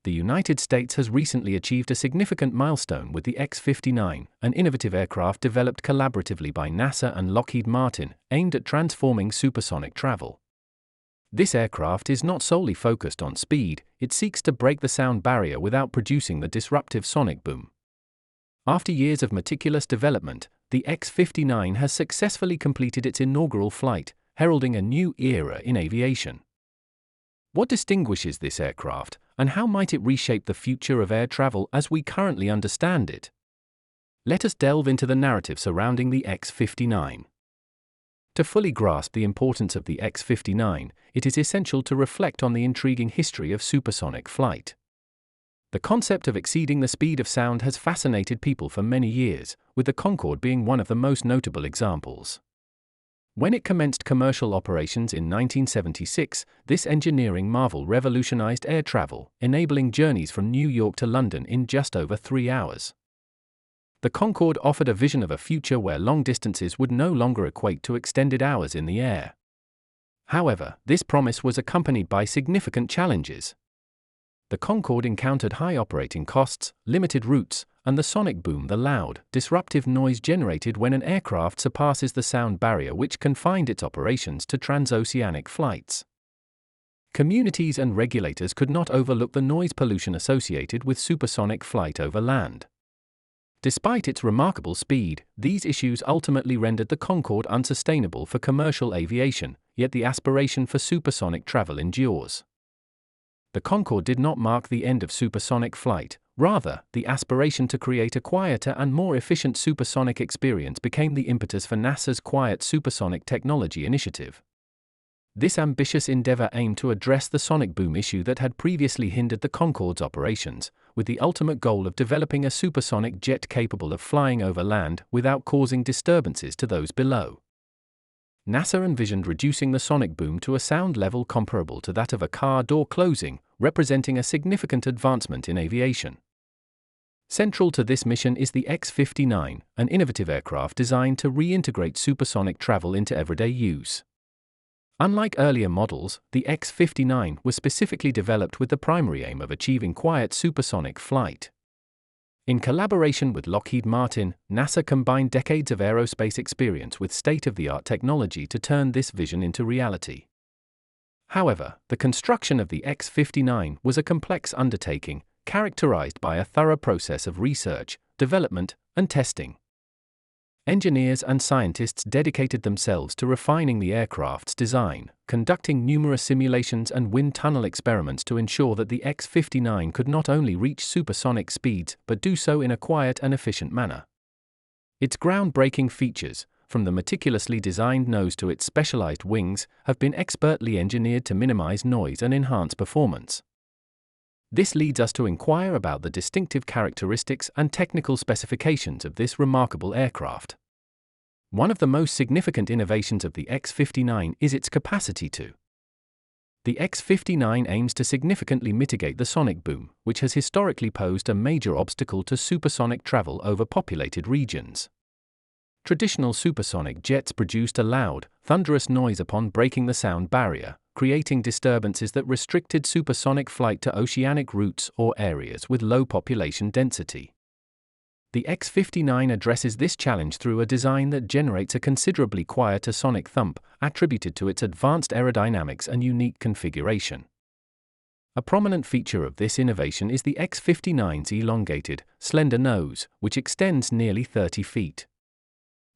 The United States has recently achieved a significant milestone with the X-59, an innovative aircraft developed collaboratively by NASA and Lockheed Martin, aimed at transforming supersonic travel. This aircraft is not solely focused on speed, it seeks to break the sound barrier without producing the disruptive sonic boom. After years of meticulous development, the X-59 has successfully completed its inaugural flight, heralding a new era in aviation. What distinguishes this aircraft, and how might it reshape the future of air travel as we currently understand it? Let us delve into the narrative surrounding the X-59. To fully grasp the importance of the X-59, it is essential to reflect on the intriguing history of supersonic flight. The concept of exceeding the speed of sound has fascinated people for many years, with the Concorde being one of the most notable examples. When it commenced commercial operations in 1976, this engineering marvel revolutionized air travel, enabling journeys from New York to London in just over 3 hours. The Concorde offered a vision of a future where long distances would no longer equate to extended hours in the air. However, this promise was accompanied by significant challenges. The Concorde encountered high operating costs, limited routes, and the sonic boom, the loud, disruptive noise generated when an aircraft surpasses the sound barrier which confined its operations to transoceanic flights. Communities and regulators could not overlook the noise pollution associated with supersonic flight over land. Despite its remarkable speed, these issues ultimately rendered the Concorde unsustainable for commercial aviation, yet the aspiration for supersonic travel endures. The Concorde did not mark the end of supersonic flight, rather, the aspiration to create a quieter and more efficient supersonic experience became the impetus for NASA's Quiet Supersonic Technology Initiative. This ambitious endeavor aimed to address the sonic boom issue that had previously hindered the Concorde's operations, with the ultimate goal of developing a supersonic jet capable of flying over land without causing disturbances to those below. NASA envisioned reducing the sonic boom to a sound level comparable to that of a car door closing, representing a significant advancement in aviation. Central to this mission is the X-59, an innovative aircraft designed to reintegrate supersonic travel into everyday use. Unlike earlier models, the X-59 was specifically developed with the primary aim of achieving quiet supersonic flight. In collaboration with Lockheed Martin, NASA combined decades of aerospace experience with state-of-the-art technology to turn this vision into reality. However, the construction of the X-59 was a complex undertaking, characterized by a thorough process of research, development, and testing. Engineers and scientists dedicated themselves to refining the aircraft's design, conducting numerous simulations and wind tunnel experiments to ensure that the X-59 could not only reach supersonic speeds but do so in a quiet and efficient manner. Its groundbreaking features, from the meticulously designed nose to its specialized wings, have been expertly engineered to minimize noise and enhance performance. This leads us to inquire about the distinctive characteristics and technical specifications of this remarkable aircraft. One of the most significant innovations of the X-59 is its capacity to. The X-59 aims to significantly mitigate the sonic boom, which has historically posed a major obstacle to supersonic travel over populated regions. Traditional supersonic jets produced a loud, thunderous noise upon breaking the sound barrier, creating disturbances that restricted supersonic flight to oceanic routes or areas with low population density. The X-59 addresses this challenge through a design that generates a considerably quieter sonic thump, attributed to its advanced aerodynamics and unique configuration. A prominent feature of this innovation is the X-59's elongated, slender nose, which extends nearly 30 feet.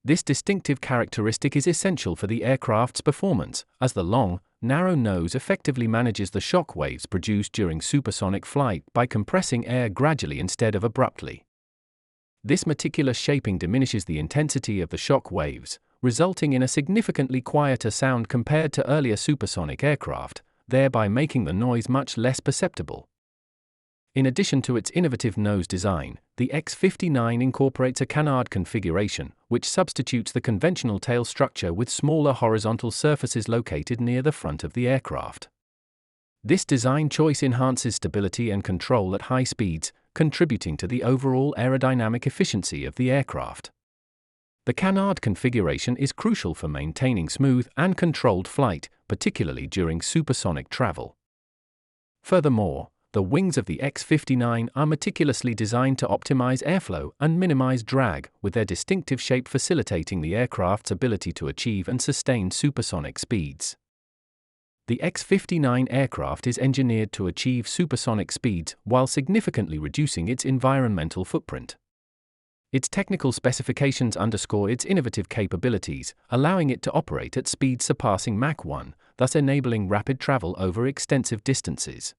This distinctive characteristic is essential for the aircraft's performance, as the long, narrow nose effectively manages the shock waves produced during supersonic flight by compressing air gradually instead of abruptly. This meticulous shaping diminishes the intensity of the shock waves, resulting in a significantly quieter sound compared to earlier supersonic aircraft, thereby making the noise much less perceptible. In addition to its innovative nose design, the X-59 incorporates a canard configuration, which substitutes the conventional tail structure with smaller horizontal surfaces located near the front of the aircraft. This design choice enhances stability and control at high speeds, contributing to the overall aerodynamic efficiency of the aircraft. The canard configuration is crucial for maintaining smooth and controlled flight, particularly during supersonic travel. Furthermore, The wings of the X-59 are meticulously designed to optimize airflow and minimize drag, with their distinctive shape facilitating the aircraft's ability to achieve and sustain supersonic speeds. The X-59 aircraft is engineered to achieve supersonic speeds while significantly reducing its environmental footprint. Its technical specifications underscore its innovative capabilities, allowing it to operate at speeds surpassing Mach 1, thus enabling rapid travel over extensive distances.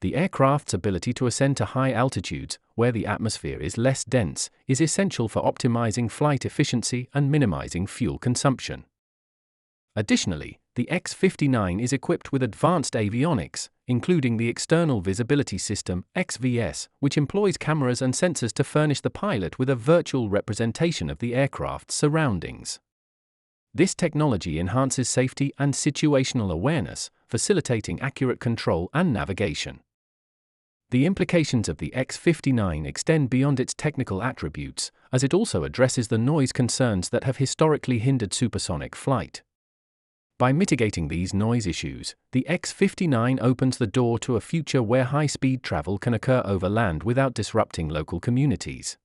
The aircraft's ability to ascend to high altitudes, where the atmosphere is less dense, is essential for optimizing flight efficiency and minimizing fuel consumption. Additionally, the X-59 is equipped with advanced avionics, including the External Visibility System (XVS), which employs cameras and sensors to furnish the pilot with a virtual representation of the aircraft's surroundings. This technology enhances safety and situational awareness, facilitating accurate control and navigation. The implications of the X-59 extend beyond its technical attributes, as it also addresses the noise concerns that have historically hindered supersonic flight. By mitigating these noise issues, the X-59 opens the door to a future where high-speed travel can occur over land without disrupting local communities.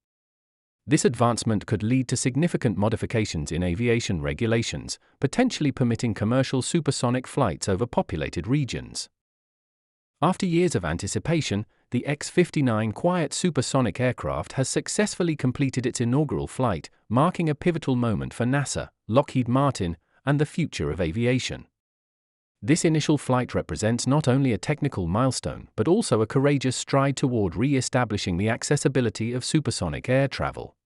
This advancement could lead to significant modifications in aviation regulations, potentially permitting commercial supersonic flights over populated regions. After years of anticipation, the X-59 quiet supersonic aircraft has successfully completed its inaugural flight, marking a pivotal moment for NASA, Lockheed Martin, and the future of aviation. This initial flight represents not only a technical milestone but also a courageous stride toward re-establishing the accessibility of supersonic air travel.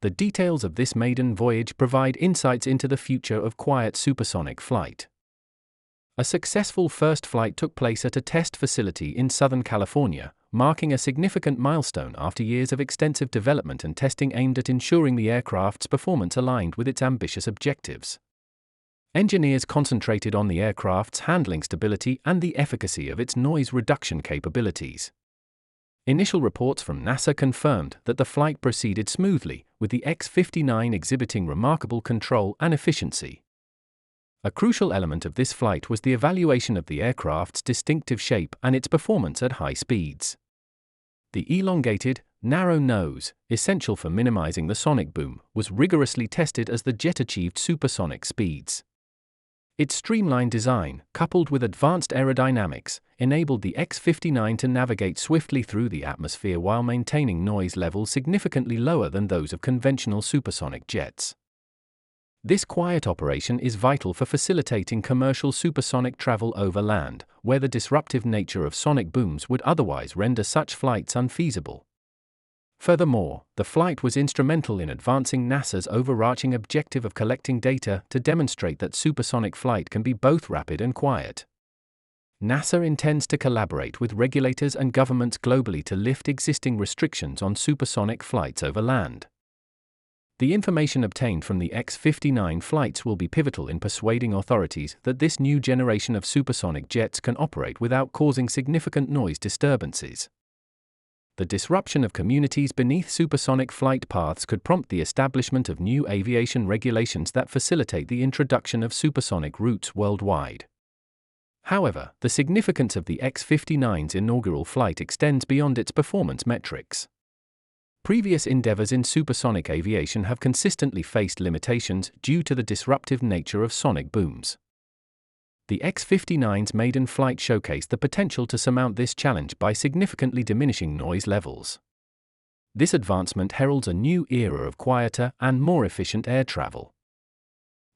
The details of this maiden voyage provide insights into the future of quiet supersonic flight. A successful first flight took place at a test facility in Southern California, marking a significant milestone after years of extensive development and testing aimed at ensuring the aircraft's performance aligned with its ambitious objectives. Engineers concentrated on the aircraft's handling stability and the efficacy of its noise reduction capabilities. Initial reports from NASA confirmed that the flight proceeded smoothly, with the X-59 exhibiting remarkable control and efficiency. A crucial element of this flight was the evaluation of the aircraft's distinctive shape and its performance at high speeds. The elongated, narrow nose, essential for minimizing the sonic boom, was rigorously tested as the jet achieved supersonic speeds. Its streamlined design, coupled with advanced aerodynamics, enabled the X-59 to navigate swiftly through the atmosphere while maintaining noise levels significantly lower than those of conventional supersonic jets. This quiet operation is vital for facilitating commercial supersonic travel over land, where the disruptive nature of sonic booms would otherwise render such flights unfeasible. Furthermore, the flight was instrumental in advancing NASA's overarching objective of collecting data to demonstrate that supersonic flight can be both rapid and quiet. NASA intends to collaborate with regulators and governments globally to lift existing restrictions on supersonic flights over land. The information obtained from the X-59 flights will be pivotal in persuading authorities that this new generation of supersonic jets can operate without causing significant noise disturbances. The disruption of communities beneath supersonic flight paths could prompt the establishment of new aviation regulations that facilitate the introduction of supersonic routes worldwide. However, the significance of the X-59's inaugural flight extends beyond its performance metrics. Previous endeavors in supersonic aviation have consistently faced limitations due to the disruptive nature of sonic booms. The X-59's maiden flight showcased the potential to surmount this challenge by significantly diminishing noise levels. This advancement heralds a new era of quieter and more efficient air travel.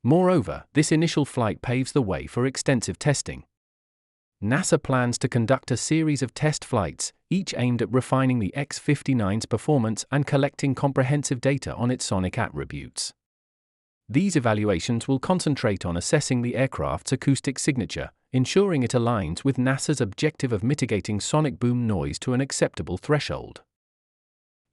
Moreover, this initial flight paves the way for extensive testing. NASA plans to conduct a series of test flights, each aimed at refining the X-59's performance and collecting comprehensive data on its sonic attributes. These evaluations will concentrate on assessing the aircraft's acoustic signature, ensuring it aligns with NASA's objective of mitigating sonic boom noise to an acceptable threshold.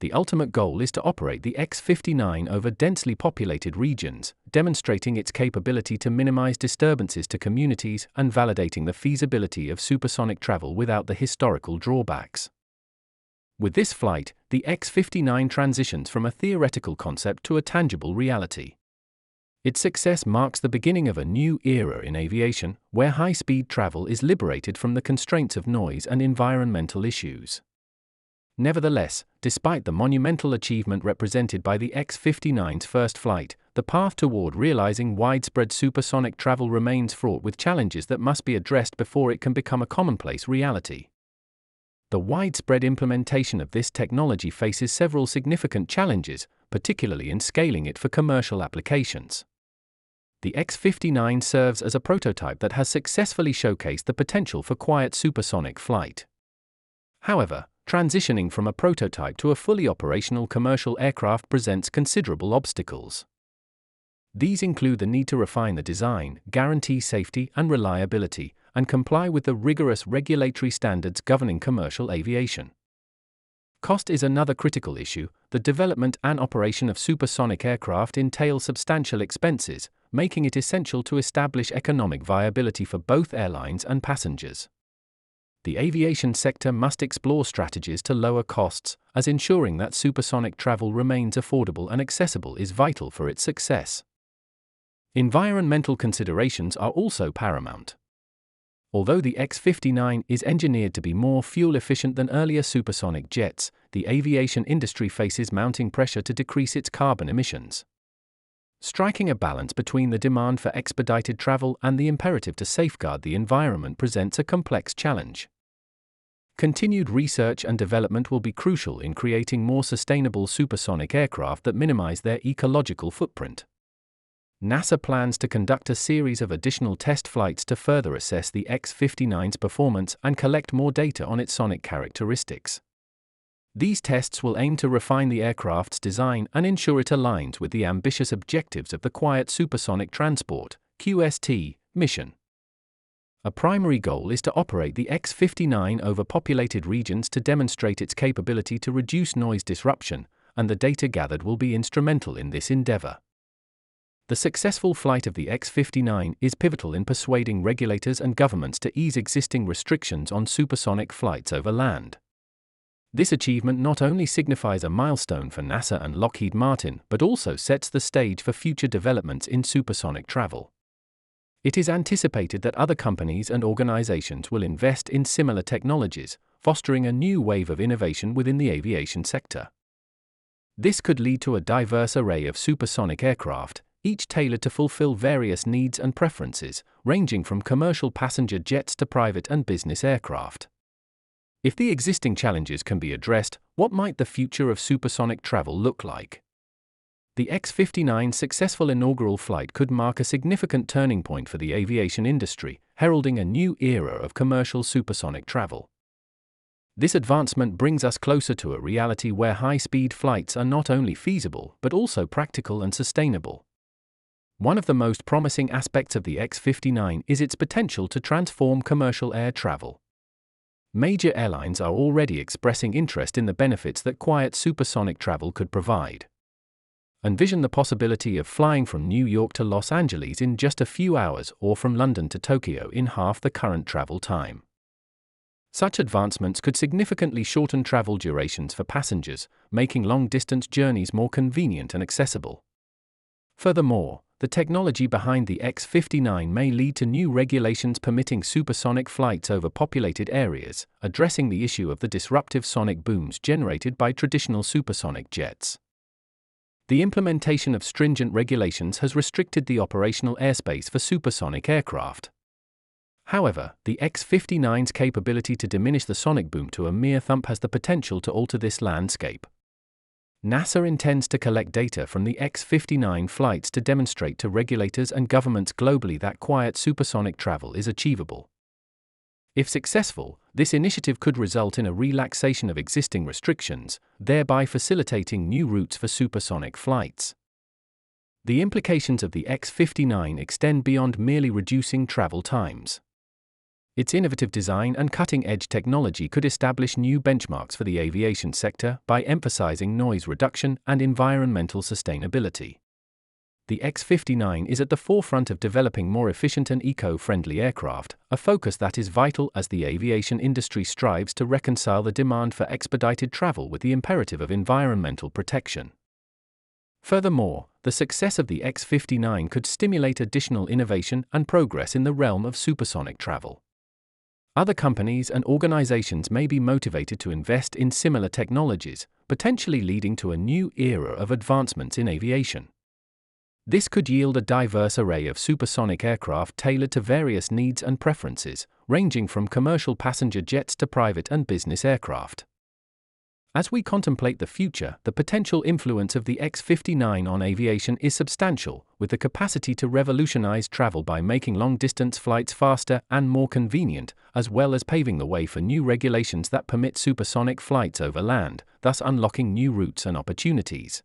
The ultimate goal is to operate the X-59 over densely populated regions, demonstrating its capability to minimize disturbances to communities and validating the feasibility of supersonic travel without the historical drawbacks. With this flight, the X-59 transitions from a theoretical concept to a tangible reality. Its success marks the beginning of a new era in aviation, where high-speed travel is liberated from the constraints of noise and environmental issues. Nevertheless, despite the monumental achievement represented by the X-59's first flight, the path toward realizing widespread supersonic travel remains fraught with challenges that must be addressed before it can become a commonplace reality. The widespread implementation of this technology faces several significant challenges, particularly in scaling it for commercial applications. The X-59 serves as a prototype that has successfully showcased the potential for quiet supersonic flight. However, transitioning from a prototype to a fully operational commercial aircraft presents considerable obstacles. These include the need to refine the design, guarantee safety and reliability, and comply with the rigorous regulatory standards governing commercial aviation. Cost is another critical issue. The development and operation of supersonic aircraft entail substantial expenses, making it essential to establish economic viability for both airlines and passengers. The aviation sector must explore strategies to lower costs, as ensuring that supersonic travel remains affordable and accessible is vital for its success. Environmental considerations are also paramount. Although the X-59 is engineered to be more fuel-efficient than earlier supersonic jets, the aviation industry faces mounting pressure to decrease its carbon emissions. Striking a balance between the demand for expedited travel and the imperative to safeguard the environment presents a complex challenge. Continued research and development will be crucial in creating more sustainable supersonic aircraft that minimize their ecological footprint. NASA plans to conduct a series of additional test flights to further assess the X-59's performance and collect more data on its sonic characteristics. These tests will aim to refine the aircraft's design and ensure it aligns with the ambitious objectives of the Quiet Supersonic Transport (QST) mission. A primary goal is to operate the X-59 over populated regions to demonstrate its capability to reduce noise disruption, and the data gathered will be instrumental in this endeavor. The successful flight of the X-59 is pivotal in persuading regulators and governments to ease existing restrictions on supersonic flights over land. This achievement not only signifies a milestone for NASA and Lockheed Martin, but also sets the stage for future developments in supersonic travel. It is anticipated that other companies and organizations will invest in similar technologies, fostering a new wave of innovation within the aviation sector. This could lead to a diverse array of supersonic aircraft, each tailored to fulfill various needs and preferences, ranging from commercial passenger jets to private and business aircraft. If the existing challenges can be addressed, what might the future of supersonic travel look like? The X-59's successful inaugural flight could mark a significant turning point for the aviation industry, heralding a new era of commercial supersonic travel. This advancement brings us closer to a reality where high-speed flights are not only feasible but also practical and sustainable. One of the most promising aspects of the X-59 is its potential to transform commercial air travel. Major airlines are already expressing interest in the benefits that quiet supersonic travel could provide. Envision the possibility of flying from New York to Los Angeles in just a few hours or from London to Tokyo in half the current travel time. Such advancements could significantly shorten travel durations for passengers, making long-distance journeys more convenient and accessible. Furthermore, the technology behind the X-59 may lead to new regulations permitting supersonic flights over populated areas, addressing the issue of the disruptive sonic booms generated by traditional supersonic jets. The implementation of stringent regulations has restricted the operational airspace for supersonic aircraft. However, the X-59's capability to diminish the sonic boom to a mere thump has the potential to alter this landscape. NASA intends to collect data from the X-59 flights to demonstrate to regulators and governments globally that quiet supersonic travel is achievable. If successful, this initiative could result in a relaxation of existing restrictions, thereby facilitating new routes for supersonic flights. The implications of the X-59 extend beyond merely reducing travel times. Its innovative design and cutting-edge technology could establish new benchmarks for the aviation sector by emphasizing noise reduction and environmental sustainability. The X-59 is at the forefront of developing more efficient and eco-friendly aircraft, a focus that is vital as the aviation industry strives to reconcile the demand for expedited travel with the imperative of environmental protection. Furthermore, the success of the X-59 could stimulate additional innovation and progress in the realm of supersonic travel. Other companies and organizations may be motivated to invest in similar technologies, potentially leading to a new era of advancements in aviation. This could yield a diverse array of supersonic aircraft tailored to various needs and preferences, ranging from commercial passenger jets to private and business aircraft. As we contemplate the future, the potential influence of the X-59 on aviation is substantial, with the capacity to revolutionize travel by making long-distance flights faster and more convenient, as well as paving the way for new regulations that permit supersonic flights over land, thus unlocking new routes and opportunities.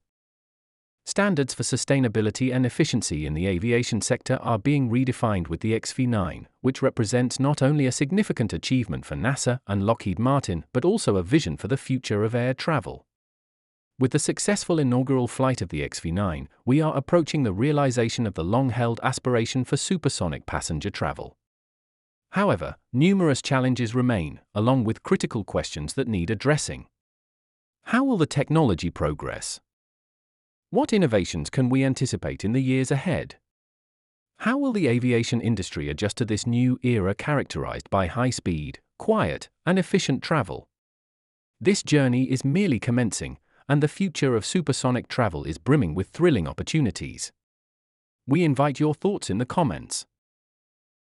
Standards for sustainability and efficiency in the aviation sector are being redefined with the X-59, which represents not only a significant achievement for NASA and Lockheed Martin but also a vision for the future of air travel. With the successful inaugural flight of the X-59, we are approaching the realization of the long-held aspiration for supersonic passenger travel. However, numerous challenges remain, along with critical questions that need addressing. How will the technology progress? What innovations can we anticipate in the years ahead? How will the aviation industry adjust to this new era characterized by high speed, quiet, and efficient travel? This journey is merely commencing, and the future of supersonic travel is brimming with thrilling opportunities. We invite your thoughts in the comments.